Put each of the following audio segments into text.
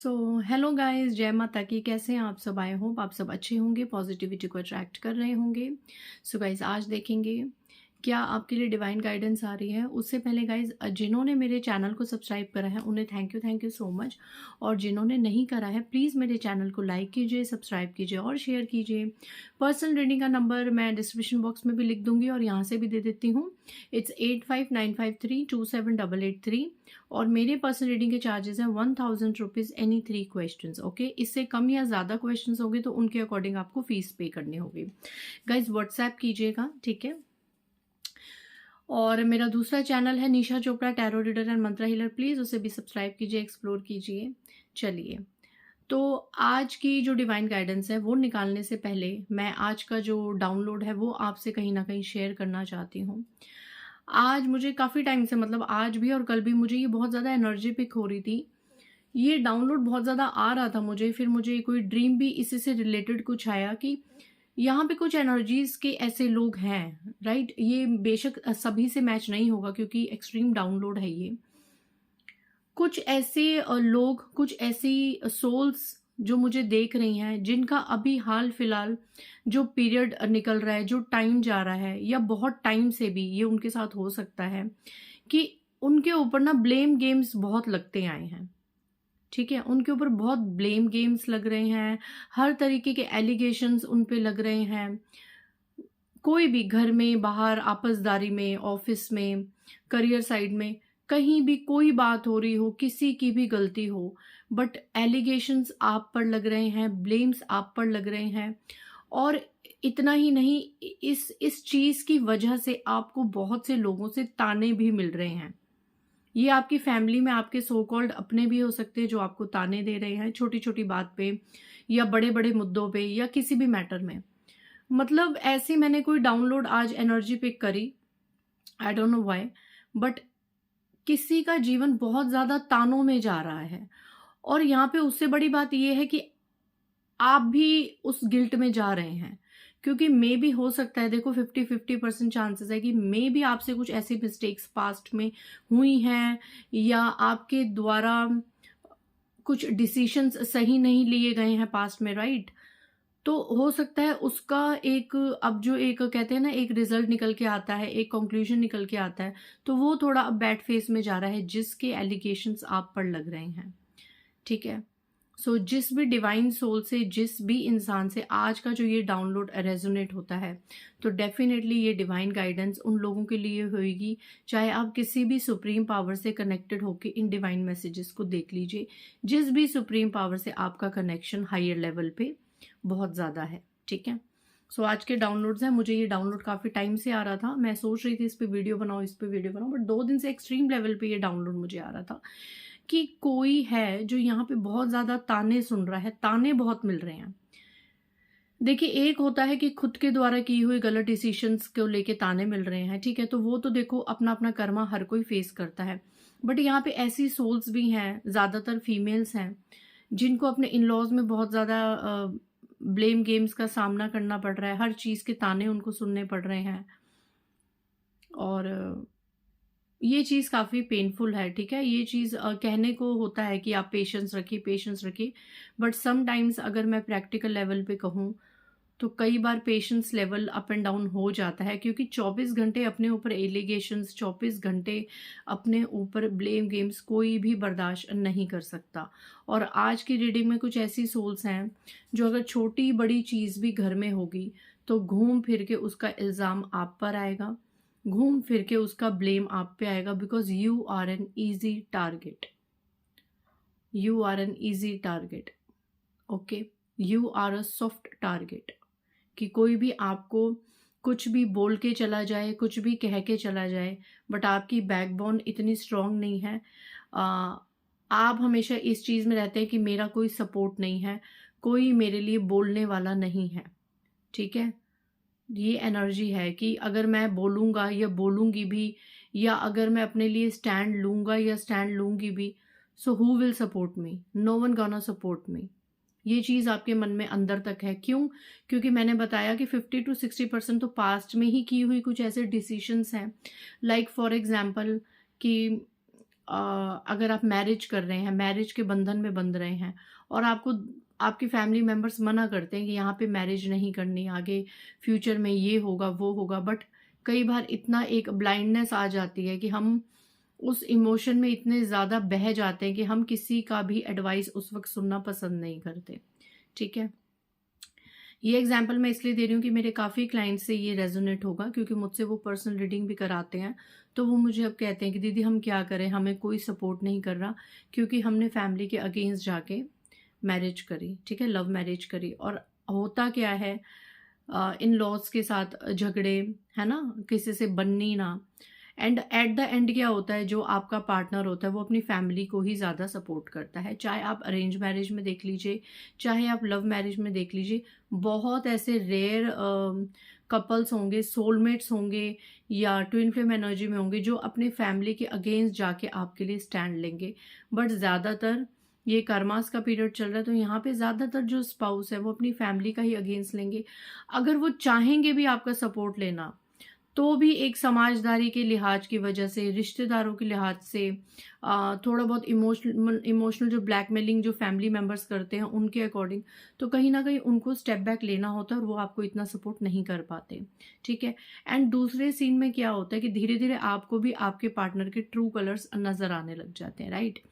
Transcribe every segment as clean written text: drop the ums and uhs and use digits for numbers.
So hello guys, जय माता की। कैसे हैं आप सब? आई होप आप सब अच्छे होंगे, पॉजिटिविटी को अट्रैक्ट कर रहे होंगे। सो गाइस, आज देखेंगे क्या आपके लिए डिवाइन गाइडेंस आ रही है। उससे पहले गाइस, जिन्होंने मेरे चैनल को सब्सक्राइब करा है उन्हें थैंक यू सो मच। और जिन्होंने नहीं करा है, प्लीज़ मेरे चैनल को लाइक कीजिए, सब्सक्राइब कीजिए और शेयर कीजिए। पर्सनल रीडिंग का नंबर मैं डिस्क्रिप्शन बॉक्स में भी लिख दूंगी और यहाँ से भी दे देती हूँ। इट्स 8595327883। और मेरे पर्सनल रीडिंग के चार्जेस हैं 1000 रुपीज़ एनी 3 क्वेश्चंस। ओके, इससे कम या ज़्यादा क्वेश्चंस होंगे तो उनके अकॉर्डिंग आपको फीस पे करनी होगी। गाइज, व्हाट्सएप कीजिएगा, ठीक है। और मेरा दूसरा चैनल है Nisha Chopra tarot reader and mantra healer, please उसे भी सब्सक्राइब कीजिए, एक्सप्लोर कीजिए। चलिए, तो आज की जो डिवाइन गाइडेंस है वो निकालने से पहले मैं आज का जो डाउनलोड है वो आपसे कहीं ना कहीं शेयर करना चाहती हूँ। आज मुझे काफ़ी टाइम से, मतलब आज भी और कल भी, मुझे ये बहुत ज़्यादा एनर्जी पिक हो रही थी। ये डाउनलोड बहुत ज़्यादा आ रहा था मुझे, फिर मुझे कोई ड्रीम भी इसी से रिलेटेड कुछ आया कि यहाँ पे कुछ एनर्जीज़ के ऐसे लोग हैं, राइट। ये बेशक सभी से मैच नहीं होगा क्योंकि एक्सट्रीम डाउनलोड है ये। कुछ ऐसे लोग, कुछ ऐसी सोल्स जो मुझे देख रही हैं, जिनका अभी हाल फिलहाल जो पीरियड निकल रहा है, जो टाइम जा रहा है, या बहुत टाइम से भी ये उनके साथ हो सकता है कि उनके ऊपर ना ब्लेम गेम्स बहुत लगते आए हैं। ठीक है, उनके ऊपर बहुत ब्लेम गेम्स लग रहे हैं, हर तरीके के एलिगेशंस उन पे लग रहे हैं। कोई भी घर में, बाहर, आपसदारी में, ऑफिस में, करियर साइड में, कहीं भी कोई बात हो रही हो, किसी की भी गलती हो, बट एलिगेशंस आप पर लग रहे हैं, ब्लेम्स आप पर लग रहे हैं। और इतना ही नहीं, इस चीज की वजह से आपको बहुत से लोगों से ताने भी मिल रहे हैं। ये आपकी फैमिली में आपके सो कॉल्ड अपने भी हो सकते हैं जो आपको ताने दे रहे हैं, छोटी छोटी बात पे या बड़े बड़े मुद्दों पे या किसी भी मैटर में। मतलब ऐसे मैंने कोई डाउनलोड आज एनर्जी पिक करी, I don't know why, but किसी का जीवन बहुत ज्यादा तानों में जा रहा है। और यहाँ पे उससे बड़ी बात यह है कि आप भी उस गिल्ट में जा रहे हैं, क्योंकि मे भी हो सकता है, देखो 50-50% चांसेस है कि मे भी आपसे कुछ ऐसी मिस्टेक्स पास्ट में हुई हैं, या आपके द्वारा कुछ डिसीशंस सही नहीं लिए गए हैं पास्ट में, राइट। तो हो सकता है उसका एक, अब जो एक कहते हैं ना, एक रिजल्ट निकल के आता है, एक कंक्लूजन निकल के आता है, तो वो थोड़ा अब बैड फेस में जा रहा है जिसके एलिगेशंस आप पर लग रहे हैं। ठीक है। सो जिस भी डिवाइन सोल से, जिस भी इंसान से आज का जो ये डाउनलोड रेजोनेट होता है, तो डेफिनेटली ये डिवाइन गाइडेंस उन लोगों के लिए होगी। चाहे आप किसी भी सुप्रीम पावर से कनेक्टेड होकर इन डिवाइन मैसेजेस को देख लीजिए, जिस भी सुप्रीम पावर से आपका कनेक्शन हायर लेवल पे बहुत ज़्यादा है। ठीक है। सो आज के डाउनलोड्स हैं, मुझे ये डाउनलोड काफ़ी टाइम से आ रहा था, मैं सोच रही थी इस पे वीडियो बनाओ, इस पे वीडियो बनाओ, बट 2 दिन से एक्सट्रीम लेवल पे ये डाउनलोड मुझे आ रहा था कि कोई है जो यहाँ पे बहुत ज़्यादा ताने सुन रहा है, ताने बहुत मिल रहे हैं। देखिए, एक होता है कि खुद के द्वारा की हुई गलत डिसीजंस को लेके ताने मिल रहे हैं, ठीक है, तो वो तो देखो अपना अपना कर्मा हर कोई फेस करता है। बट यहाँ पे ऐसी सोल्स भी हैं, ज़्यादातर फीमेल्स हैं, जिनको अपने इन लॉज में बहुत ज़्यादा ब्लेम गेम्स का सामना करना पड़ रहा है, हर चीज़ के ताने उनको सुनने पड़ रहे हैं। और ये चीज़ काफ़ी पेनफुल है, ठीक है। ये चीज़ कहने को होता है कि आप पेशेंस रखिए, पेशेंस रखिए, बट समटाइम्स अगर मैं प्रैक्टिकल लेवल पे कहूँ तो कई बार patience level up and down हो जाता है, क्योंकि 24 घंटे अपने ऊपर एलिगेशंस, 24 घंटे अपने ऊपर ब्लेम गेम्स कोई भी बर्दाश्त नहीं कर सकता। और आज की रीडिंग में कुछ ऐसी सोल्स हैं जो अगर छोटी बड़ी चीज़ भी घर में होगी तो घूम फिर के उसका इल्ज़ाम आप पर आएगा, घूम फिर के उसका ब्लेम आप पे आएगा, because you are an easy target, you are an easy target. Okay, you are a soft target. कि कोई भी आपको कुछ भी बोल के चला जाए, कुछ भी कह के चला जाए, बट आपकी बैकबोन इतनी स्ट्रांग नहीं है। आप हमेशा इस चीज़ में रहते हैं कि मेरा कोई सपोर्ट नहीं है, कोई मेरे लिए बोलने वाला नहीं है। ठीक है। ये एनर्जी है कि अगर मैं बोलूँगा या बोलूँगी भी, या अगर मैं अपने लिए स्टैंड लूँगा या स्टैंड लूँगी भी, so who will support me? No one gonna support me. ये चीज़ आपके मन में अंदर तक है। क्यों? क्योंकि मैंने बताया कि 50-60% तो पास्ट में ही की हुई कुछ ऐसे डिसीशंस हैं। लाइक फॉर एग्जांपल कि अगर आप मैरिज कर रहे हैं, मैरिज के बंधन में बंध रहे हैं और आपको आपके फैमिली मेंबर्स मना करते हैं कि यहाँ पे मैरिज नहीं करनी, आगे फ्यूचर में ये होगा वो होगा, बट कई बार इतना एक ब्लाइंडनेस आ जाती है कि हम उस इमोशन में इतने ज़्यादा बह जाते हैं कि हम किसी का भी एडवाइस उस वक्त सुनना पसंद नहीं करते। ठीक है, ये एग्जाम्पल मैं इसलिए दे रही हूँ कि मेरे काफ़ी क्लाइंट से ये रेजोनेट होगा, क्योंकि मुझसे वो पर्सनल रीडिंग भी कराते हैं। तो वो मुझे अब कहते हैं कि दीदी हम क्या करें, हमें कोई सपोर्ट नहीं कर रहा, क्योंकि हमने फैमिली के अगेंस्ट जाके मैरिज करी, ठीक है, लव मैरिज करी, और होता क्या है, इन लॉज के साथ झगड़े, है ना, किसी से बननी ना, एंड एट द एंड क्या होता है, जो आपका पार्टनर होता है वो अपनी फैमिली को ही ज़्यादा सपोर्ट करता है। चाहे आप अरेंज मैरिज में देख लीजिए, चाहे आप लव मैरिज में देख लीजिए, बहुत ऐसे रेयर कपल्स होंगे, सोलमेट्स होंगे या ट्विन फ्लेम एनर्जी में होंगे जो अपने फैमिली के अगेंस्ट जाके आपके लिए स्टैंड लेंगे। बट ज़्यादातर ये कर्मास का पीरियड चल रहा है, तो यहाँ पे ज़्यादातर जो स्पाउस है वो अपनी फैमिली का ही अगेंस्ट लेंगे। अगर वो चाहेंगे भी आपका सपोर्ट लेना, तो भी एक समाजदारी के लिहाज की वजह से, रिश्तेदारों के लिहाज से, थोड़ा बहुत इमोशनल जो ब्लैकमेलिंग जो फैमिली मेंबर्स करते हैं उनके अकॉर्डिंग, तो कहीं ना कहीं उनको स्टेप बैक लेना होता है और वो आपको इतना सपोर्ट नहीं कर पाते। ठीक है, एंड दूसरे सीन में क्या होता है कि धीरे धीरे आपको भी आपके पार्टनर के ट्रू कलर्स नजर आने लग जाते हैं, राइट।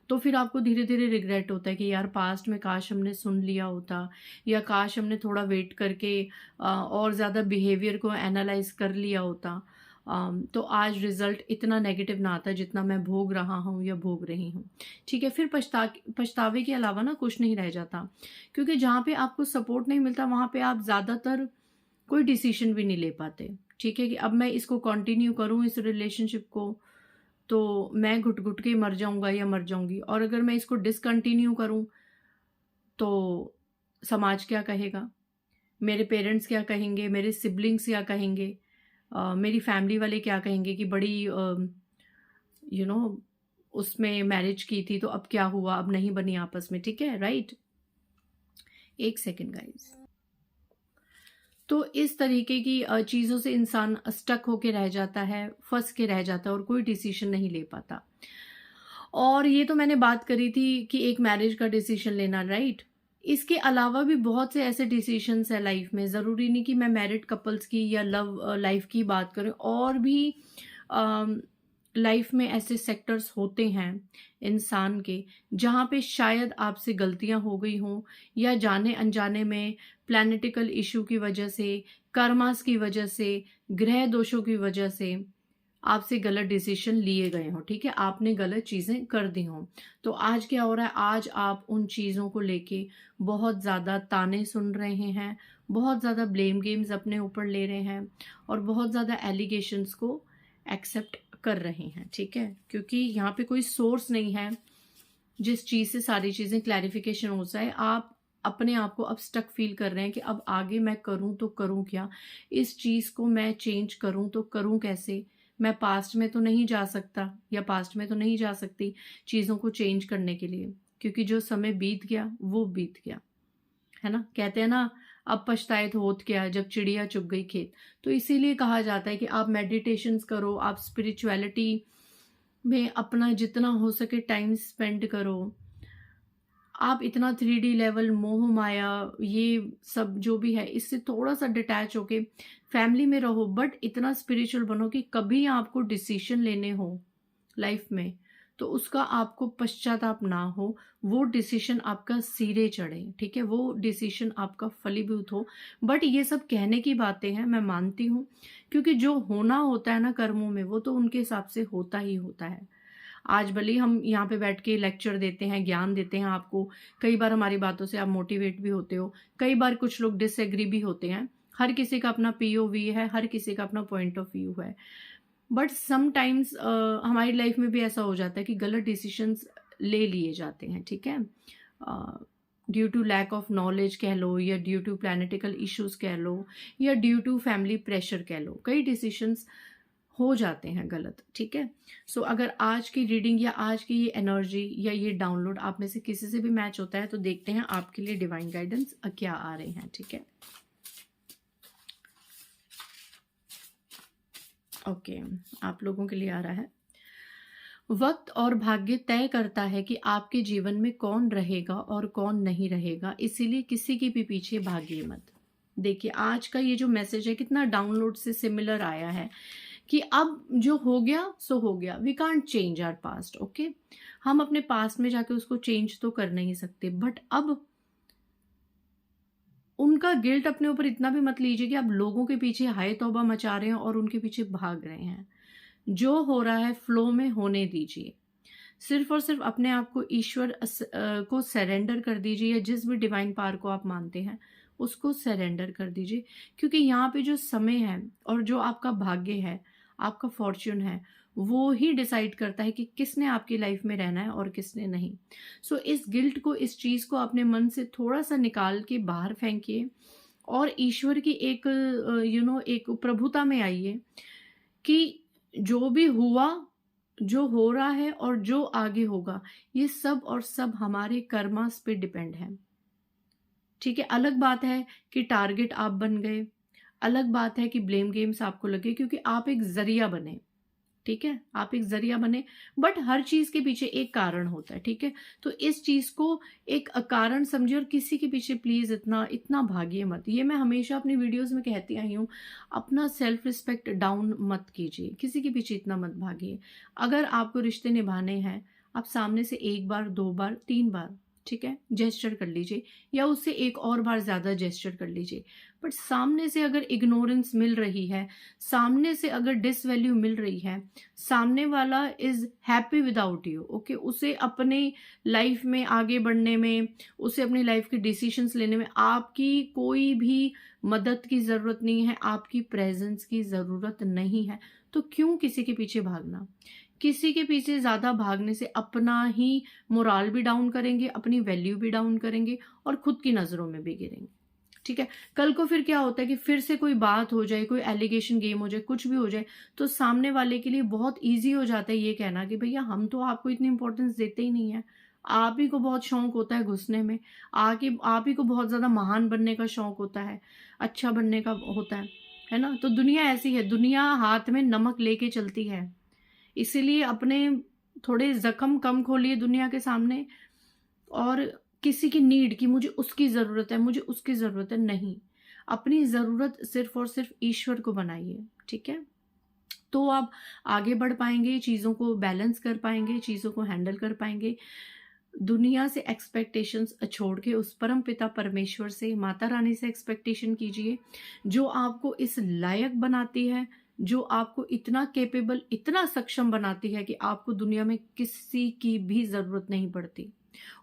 तो फिर आपको धीरे धीरे रिग्रेट होता है कि यार पास्ट में काश हमने सुन लिया होता, या काश हमने थोड़ा वेट करके और ज़्यादा बिहेवियर को एनालाइज कर लिया होता, तो आज रिजल्ट इतना नेगेटिव ना आता जितना मैं भोग रहा हूँ या भोग रही हूँ। ठीक है, फिर पछतावे के अलावा ना कुछ नहीं रह जाता, क्योंकि जहाँ पे आपको सपोर्ट नहीं मिलता वहाँ पे आप ज़्यादातर कोई डिसीजन भी नहीं ले पाते। ठीक है, कि अब मैं इसको कंटिन्यू करूँ इस रिलेशनशिप को, तो मैं घुट घुट के मर जाऊंगा या मर जाऊंगी, और अगर मैं इसको डिसकंटिन्यू करूं तो समाज क्या कहेगा, मेरे पेरेंट्स क्या कहेंगे, मेरे सिबलिंग्स क्या कहेंगे, मेरी फैमिली वाले क्या कहेंगे कि बड़ी यू नो उसमें मैरिज की थी तो अब क्या हुआ, अब नहीं बनी आपस में। ठीक है, राइट। एक सेकेंड गाइज। तो इस तरीके की चीज़ों से इंसान स्टक होके रह जाता है, फंस के रह जाता है और कोई डिसीजन नहीं ले पाता। और ये तो मैंने बात करी थी कि एक मैरिज का डिसीजन लेना, राइट। इसके अलावा भी बहुत से ऐसे डिसीजंस है लाइफ में, ज़रूरी नहीं कि मैं मैरिड कपल्स की या लव लाइफ की बात करूं, और भी लाइफ में ऐसे सेक्टर्स होते हैं इंसान के जहाँ पे शायद आपसे गलतियां हो गई हों, या जाने अनजाने में प्लैनेटिकल इशू की वजह से, कर्मास की वजह से, ग्रह दोषों की वजह से आपसे गलत डिसीजन लिए गए हों। ठीक है, आपने गलत चीज़ें कर दी हों। तो आज क्या हो रहा है, आज आप उन चीज़ों को लेके बहुत ज़्यादा ताने सुन रहे हैं, बहुत ज़्यादा ब्लेम गेम्स अपने ऊपर ले रहे हैं, और बहुत ज़्यादा एलिगेशंस को एक्सेप्ट कर रहे हैं। ठीक है, क्योंकि यहाँ पे कोई सोर्स नहीं है जिस चीज़ से सारी चीज़ें क्लैरिफिकेशन हो जाए। आप अपने आप को अब स्टक फील कर रहे हैं कि अब आगे मैं करूं तो करूं क्या, इस चीज़ को मैं चेंज करूं तो करूं कैसे, मैं पास्ट में तो नहीं जा सकता या पास्ट में तो नहीं जा सकती चीज़ों को चेंज करने के लिए, क्योंकि जो समय बीत गया वो बीत गया, है ना। कहते हैं ना, अब पछताए तो होत क्या जब चिड़िया चुग गई खेत। तो इसीलिए कहा जाता है कि आप मेडिटेशंस करो, आप स्पिरिचुअलिटी में अपना जितना हो सके टाइम स्पेंड करो, आप इतना 3D लेवल, मोह माया, ये सब जो भी है इससे थोड़ा सा डिटैच होके फैमिली में रहो, बट इतना स्पिरिचुअल बनो कि कभी आपको डिसीजन लेने हो लाइफ में तो उसका आपको पश्चाताप ना हो, वो डिसीजन आपका सिरे चढ़े। ठीक है, वो डिसीजन आपका फलीभूत हो। बट ये सब कहने की बातें हैं, मैं मानती हूँ, क्योंकि जो होना होता है ना कर्मों में, वो तो उनके हिसाब से होता ही होता है। आज भले हम यहाँ पे बैठ के लेक्चर देते हैं, ज्ञान देते हैं आपको, कई बार हमारी बातों से आप मोटिवेट भी होते हो, कई बार कुछ लोग डिसएग्री भी होते हैं, हर किसी का अपना POV है, हर किसी का अपना पॉइंट ऑफ व्यू है। बट समटाइम्स हमारी लाइफ में भी ऐसा हो जाता है कि गलत डिसीजंस ले लिए जाते हैं। ठीक है, due to lack of knowledge कह लो, या ड्यू टू प्लैनेटिकल इश्यूज कह लो, या ड्यू टू फैमिली प्रेशर कह लो, कई डिसीजंस हो जाते हैं गलत। ठीक है, सो अगर आज की रीडिंग या आज की ये एनर्जी या ये डाउनलोड आप में से किसी से भी मैच होता है, तो देखते हैं आपके लिए डिवाइन गाइडेंस क्या आ रहे हैं। ठीक है, ओके, आप लोगों के लिए आ रहा है वक्त और भाग्य तय करता है कि आपके जीवन में कौन रहेगा और कौन नहीं रहेगा, इसीलिए किसी के भी पीछे भागिए मत। देखिए आज का ये जो मैसेज है कितना डाउनलोड से सिमिलर आया है कि अब जो हो गया सो हो गया, we can't change our past. Okay, हम अपने पास्ट में जाके उसको चेंज तो कर नहीं सकते, बट अब उनका गिल्ट अपने ऊपर इतना भी मत लीजिए कि आप लोगों के पीछे हाय तौबा मचा रहे हैं और उनके पीछे भाग रहे हैं। जो हो रहा है फ्लो में होने दीजिए। सिर्फ और सिर्फ अपने आप को ईश्वर को सरेंडर कर दीजिए, या जिस भी डिवाइन पावर को आप मानते हैं उसको सरेंडर कर दीजिए, क्योंकि यहाँ पे जो समय है और जो आपका भाग्य है, आपका फॉर्च्यून है, वो ही डिसाइड करता है कि किसने आपकी लाइफ में रहना है और किसने नहीं। सो इस गिल्ट को, इस चीज़ को अपने मन से थोड़ा सा निकाल के बाहर फेंकिए और ईश्वर की एक एक प्रभुता में आइए कि जो भी हुआ, जो हो रहा है और जो आगे होगा, ये सब और सब हमारे कर्मास पे डिपेंड है। ठीक है, अलग बात है कि टारगेट आप बन गए, अलग बात है कि ब्लेम गेम्स आपको लगे, क्योंकि आप एक जरिया बने। ठीक है, आप एक जरिया बने, बट हर चीज के पीछे एक कारण होता है। ठीक है, तो इस चीज को एक कारण समझिए और किसी के पीछे प्लीज इतना इतना भागिए मत। ये मैं हमेशा अपनी वीडियोस में कहती आई हूँ, अपना सेल्फ रिस्पेक्ट डाउन मत कीजिए, किसी के पीछे इतना मत भागिए। अगर आपको रिश्ते निभाने हैं, आप सामने से एक बार, दो बार, तीन बार, ठीक है, जेस्चर कर लीजिए, या उससे एक और बार ज्यादा जेस्चर कर लीजिए। बट सामने से अगर इग्नोरेंस मिल रही है, सामने से अगर डिसवैल्यू मिल रही है, सामने वाला is happy without you, okay, उसे अपने लाइफ में आगे बढ़ने में, उसे अपनी लाइफ के डिसीजंस लेने में आपकी कोई भी मदद की जरूरत नहीं है, आपकी प्रेजेंस की जरूरत नहीं है, तो क्यों किसी के पीछे भागना। किसी के पीछे ज्यादा भागने से अपना ही मोराल भी डाउन करेंगे, अपनी वैल्यू भी डाउन करेंगे और खुद की नजरों में भी गिरेंगे। ठीक है, कल को फिर क्या होता है कि फिर से कोई बात हो जाए, कोई एलिगेशन गेम हो जाए, कुछ भी हो जाए, तो सामने वाले के लिए बहुत ईजी हो जाता है ये कहना कि भैया हम तो आपको इतनी इंपॉर्टेंस देते ही नहीं है, आप ही को बहुत शौक होता है घुसने में, आप ही को बहुत ज्यादा महान बनने का शौक होता है, अच्छा बनने का होता है ना। तो दुनिया ऐसी है, दुनिया हाथ में नमक लेके चलती है, इसीलिए अपने थोड़े जख्म कम खोलिए दुनिया के सामने। और किसी की नीड की मुझे उसकी जरूरत है, मुझे उसकी जरूरत है, नहीं, अपनी जरूरत सिर्फ और सिर्फ ईश्वर को बनाइए। ठीक है, तो आप आगे बढ़ पाएंगे, चीजों को बैलेंस कर पाएंगे, चीजों को हैंडल कर पाएंगे। दुनिया से एक्सपेक्टेशंस छोड़ के उस परम पिता परमेश्वर से, माता रानी से एक्सपेक्टेशन कीजिए, जो आपको इस लायक बनाती है, जो आपको इतना कैपेबल, इतना सक्षम बनाती है कि आपको दुनिया में किसी की भी जरूरत नहीं पड़ती।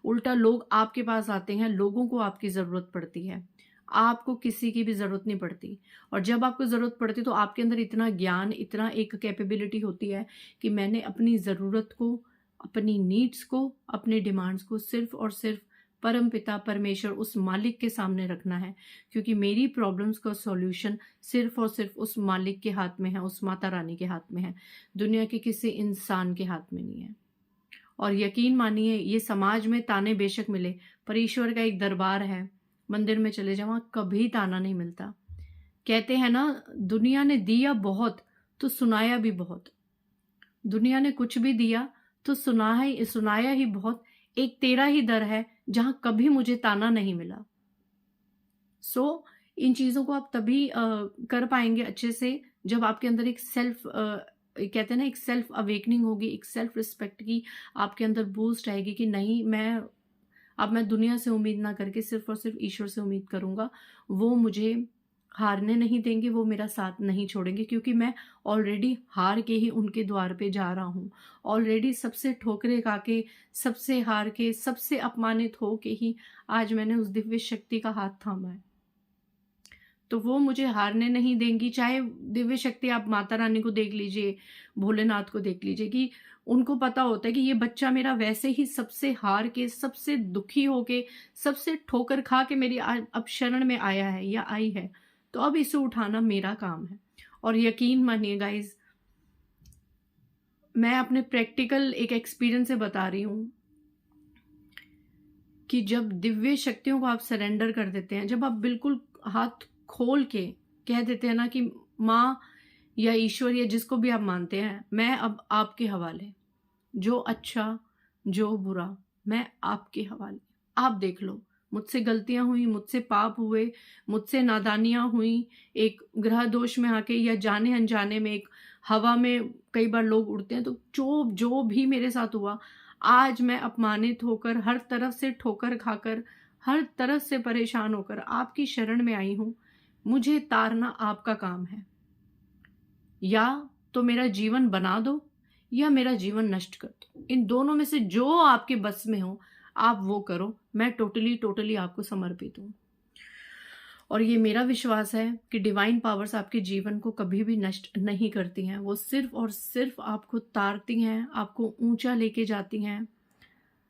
उल्टा लोग आपके पास आते हैं, लोगों को आपकी जरूरत पड़ती है, आपको किसी की भी जरूरत नहीं पड़ती। और जब आपको जरूरत पड़ती तो आपके अंदर इतना ज्ञान, इतना एक कैपेबिलिटी होती है कि मैंने अपनी जरूरत को, अपनी नीड्स को, अपने डिमांड्स को सिर्फ और सिर्फ परम पिता परमेश्वर, उस मालिक के सामने रखना है, क्योंकि मेरी प्रॉब्लम्स का सॉल्यूशन सिर्फ और सिर्फ उस मालिक के हाथ में है, उस माता रानी के हाथ में है, दुनिया के किसी इंसान के हाथ में नहीं है। और यकीन मानिए, ये समाज में ताने बेशक मिले, पर ईश्वर का एक दरबार है, मंदिर में चले जाओ, वहां कभी ताना नहीं मिलता। कहते हैं ना, दुनिया ने दिया बहुत तो सुनाया भी बहुत, दुनिया ने कुछ भी दिया तो सुनाया ही बहुत। एक तेरा ही दर है जहां कभी मुझे ताना नहीं मिला। सो इन चीजों को आप तभी कर पाएंगे अच्छे से जब आपके अंदर एक सेल्फ, कहते हैं ना, एक सेल्फ अवेकनिंग होगी, एक सेल्फ रिस्पेक्ट की आपके अंदर बूस्ट आएगी कि नहीं, मैं दुनिया से उम्मीद ना करके सिर्फ और सिर्फ ईश्वर से उम्मीद करूंगा। वो मुझे हारने नहीं देंगे, वो मेरा साथ नहीं छोड़ेंगे, क्योंकि मैं ऑलरेडी हार के ही उनके द्वार पे जा रहा हूँ। ऑलरेडी सबसे ठोकरे खा के, सबसे हार के, सबसे अपमानित हो के ही आज मैंने उस दिव्य शक्ति का हाथ थामा है, तो वो मुझे हारने नहीं देंगी। चाहे दिव्य शक्ति, आप माता रानी को देख लीजिए, भोलेनाथ को देख लीजिए, कि उनको पता होता है कि ये बच्चा मेरा वैसे ही सबसे हार के, सबसे दुखी होके, सबसे ठोकर खा के मेरी अब शरण में आया है या आई है, तो अब इसे उठाना मेरा काम है। और यकीन मानिए गाइज, मैं अपने प्रैक्टिकल एक एक्सपीरियंस से बता रही हूं कि जब दिव्य शक्तियों को आप सरेंडर कर देते हैं, जब आप बिल्कुल हाथ खोल के कह देते हैं ना कि माँ या ईश्वर या जिसको भी आप मानते हैं, मैं अब आपके हवाले, जो अच्छा जो बुरा मैं आपके हवाले, आप देख लो। मुझसे गलतियां हुई, मुझसे पाप हुए, मुझसे नादानियां हुई, एक ग्रह दोष में आके या जाने अनजाने में, एक हवा में कई बार लोग उड़ते हैं, तो जो जो भी मेरे साथ हुआ, आज मैं अपमानित होकर, हर तरफ से ठोकर खाकर, हर तरफ से परेशान होकर आपकी शरण में आई हूं। मुझे तारना आपका काम है। या तो मेरा जीवन बना दो या मेरा जीवन नष्ट कर दो, इन दोनों में से जो आपके बस में हो आप वो करो। मैं टोटली टोटली आपको समर्पित हूँ। और ये मेरा विश्वास है कि डिवाइन पावर्स आपके जीवन को कभी भी नष्ट नहीं करती हैं। वो सिर्फ और सिर्फ आपको तारती हैं, आपको ऊंचा लेके जाती हैं,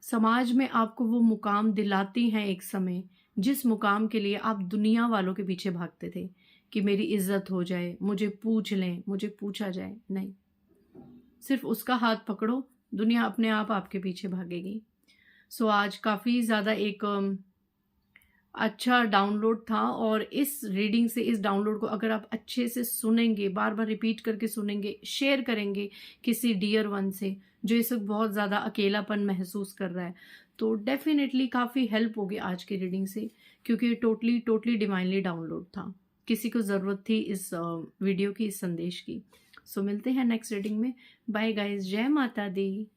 समाज में आपको वो मुकाम दिलाती हैं एक समय, जिस मुकाम के लिए आप दुनिया वालों के पीछे भागते थे कि मेरी इज्जत हो जाए, मुझे पूछ लें, मुझे पूछा जाए। नहीं, सिर्फ उसका हाथ पकड़ो, दुनिया अपने आप आपके पीछे भागेगी। सो आज काफ़ी ज़्यादा एक अच्छा डाउनलोड था, और इस रीडिंग से, इस डाउनलोड को अगर आप अच्छे से सुनेंगे, बार बार रिपीट करके सुनेंगे, शेयर करेंगे किसी डियर वन से जो इस वक्त बहुत ज़्यादा अकेलापन महसूस कर रहा है, तो डेफिनेटली काफ़ी हेल्प होगी आज की रीडिंग से, क्योंकि ये टोटली टोटली डिवाइनली डाउनलोड था। किसी को ज़रूरत थी इस वीडियो की, इस संदेश की। सो मिलते हैं नेक्स्ट रीडिंग में। बाय गाइज, जय माता दी।